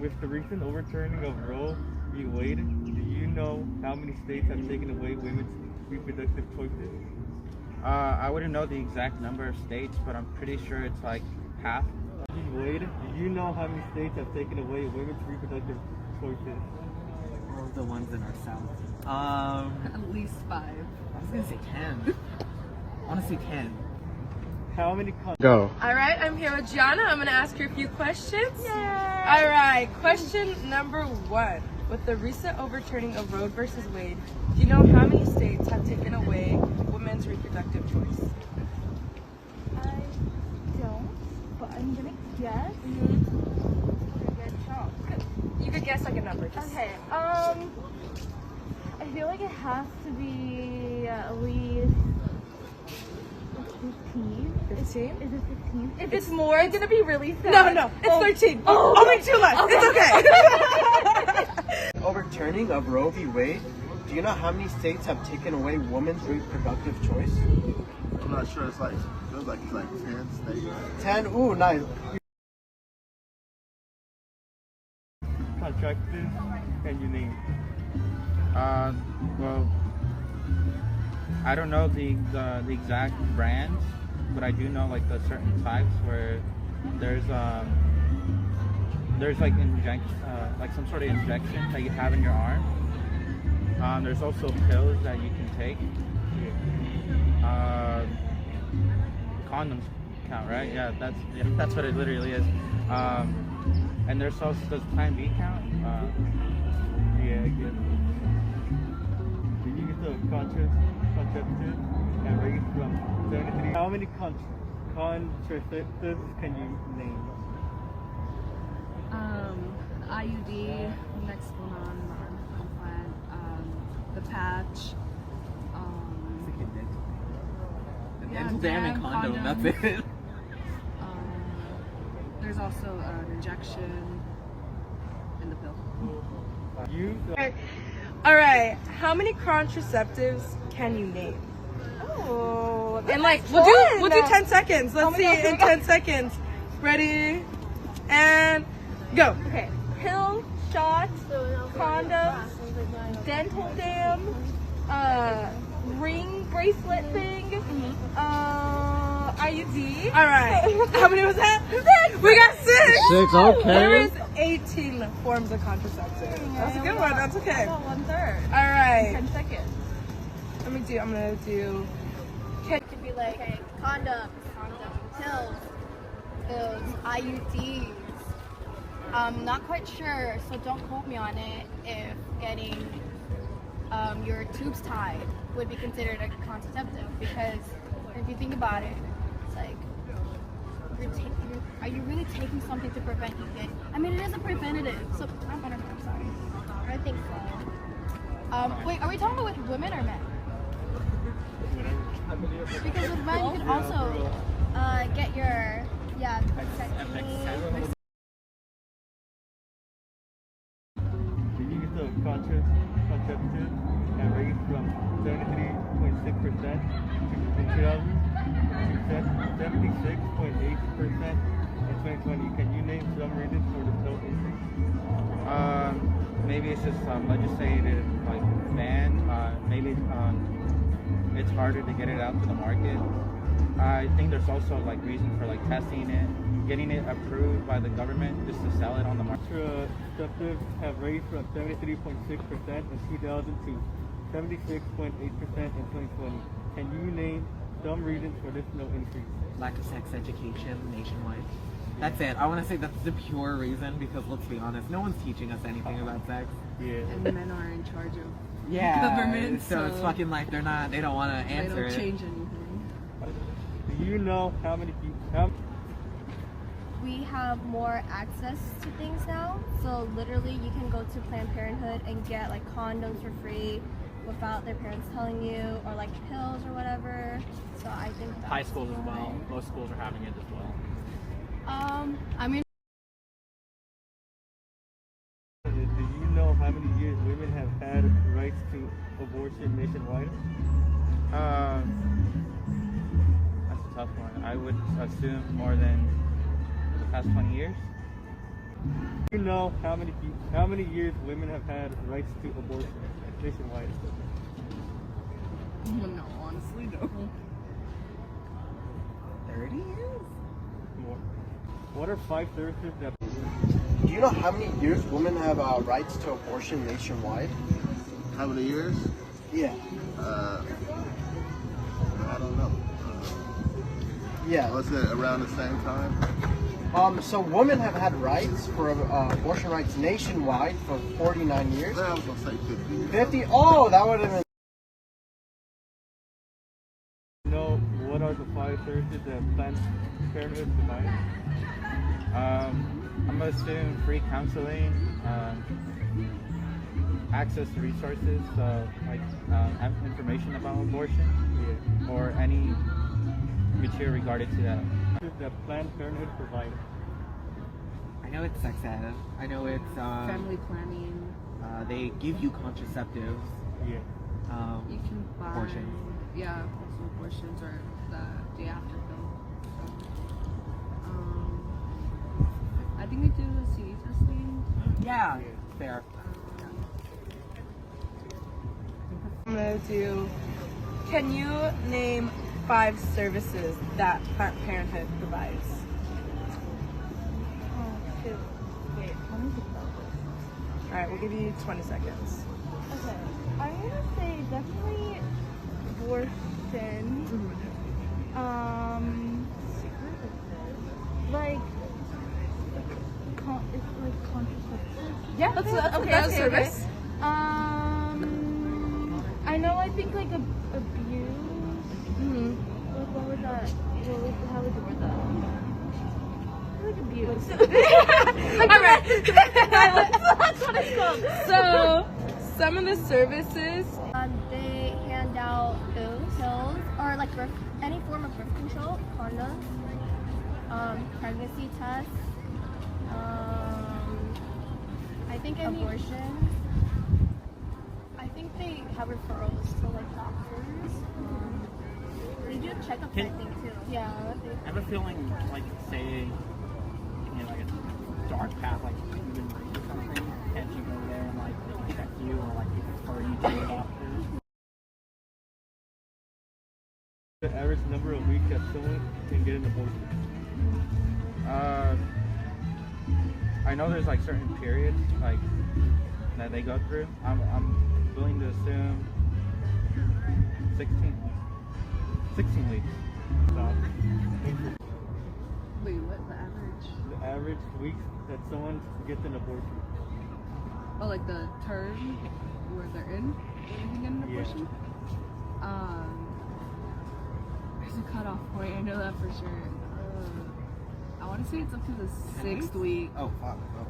With the recent overturning of Roe v. Wade, do you know how many states have taken away women's reproductive choices? I wouldn't know the exact number of states, but I'm pretty sure it's like half. Wade, do you know how many states have taken away women's reproductive choices? All of the ones in our south. At least 5. I was gonna say 10. I wanna say 10. How many Go. All right, I'm here with Gianna. I'm going to ask her a few questions. Yay! All right, question number 1. With the recent overturning of Roe versus Wade, do you know how many states have taken away women's reproductive choice? I don't, but I'm gonna guess. You could guess like a number. Just... Okay. I feel like it has to be at least 15. 15? Is it 15? If it's more, It's gonna be really sad. No, it's 13. Oh, Only 2 left. okay. It's okay. Overturning of Roe v. Wade, do you know how many states have taken away women's reproductive choice? I'm not sure. It feels like 10 states. 10? Ooh, nice. contractors can you name? Well, I don't know the exact brands, but I do know like the certain types where there's like like some sort of injection that you have in your arm. There's also pills that you can take. Condoms count, right? Yeah, that's what it literally is. And there's also, does Plan B count? Yeah, I guess. Did you get the contraceptive and raised from 73? How many contraceptives can you name? IUD, next one on implant, the patch, dental dam and condom, that's it. There's also an injection in the pill. All right. How many contraceptives can you name? Oh, And like we'll do 10 seconds. Let's see in 10 seconds. Ready? And go. Okay. Pill, shot, condoms, dental dam, ring bracelet thing, IUD. All right. How many was that? We got 6. 6, okay. There is 18 forms of contraceptive. That's a good one. That's okay. I got 1/3. All right. 10 seconds. I'm gonna do. It could be like condoms, pills, IUDs. I'm not quite sure, so don't quote me on it. If getting your tubes tied would be considered a contraceptive, because if you think about it, it's like are you really taking something to prevent you getting? I mean, it is a preventative, so I don't know. I'm sorry. I think so. Wait, are we talking about with women or men? Because with men, you can also get your vasectomy. Did you get the contraceptive and raised from 73.6% in 2000 to 76.8% in 2020? Can you name some reasons for the sales increase? Maybe it's just legislated like ban. Maybe it's harder to get it out to the market. I think there's also like reason for like testing it, getting it approved by the government just to sell it on the market. Contraceptives have raised from 73.6% in 2000 to 76.8% in 2020. Can you name some reasons for this no increase? Lack of sex education nationwide. That's it. I want to say that's the pure reason, because let's be honest, no one's teaching us anything about sex. Yeah. And men are in charge of government, so it's fucking like they don't want to answer they don't it. change anything. Do you know how many people? We have more access to things now, so literally you can go to Planned Parenthood and get like condoms for free without their parents telling you, or like pills or whatever. So I think that's high schools as well. Most schools are having it as well. I mean, Do you know how many years women have had rights to abortion nationwide? That's a tough one. I would assume more than the past 20 years. Do you know how many years women have had rights to abortion nationwide? No, honestly, no. 30 years? More. What are 5 services that? Do you know how many years women have rights to abortion nationwide? How many years? Yeah. I don't know. Yeah. Was it around the same time? So women have had rights for abortion rights nationwide for 49 years. I was gonna say 50. 50? Oh, that would have been. You know what are the 5 services that Planned Parenthood provides? I'm gonna assume free counseling, access to resources, so like have information about abortion, or any material regarding to that. That Planned Parenthood provides. I know it's sex ed. I know it's Family planning. they give you contraceptives. Yeah. You can buy. Abortions. Yeah, also abortions or the day after pill. I think they do the CE testing. Yeah, fair. I'm gonna do. Can you name 5 services that Planned Parenthood provides? Oh, shoot. Wait, let me think about this. All right, we'll give you 20 seconds. Okay, I'm gonna say definitely abortion. Like, it's like contraceptive. Yeah, that's a service. I know. I think like abuse. What would that? How would you word that? Like abuse. All right. That's what it's called. So, some of the services. They hand out pills or like any form of birth control, condoms, pregnancy tests. I think abortion. I think they have referrals to like doctors. They do checkups, I think too. Yeah. I have a feeling like say like a dark path, like human rape or something. Can't you go there and like protect you or like refer you to a doctor? The average number of weeks that someone can get an abortion. I know there's like certain periods like that they go through. I'm willing to assume 16 weeks. Wait, what? The average? The average weeks that someone gets an abortion. Oh, like the term where they're in? When you can get an abortion? There's a cutoff point. I know that for sure. I want to say it's up to the 6th week. Oh, fuck. Oh.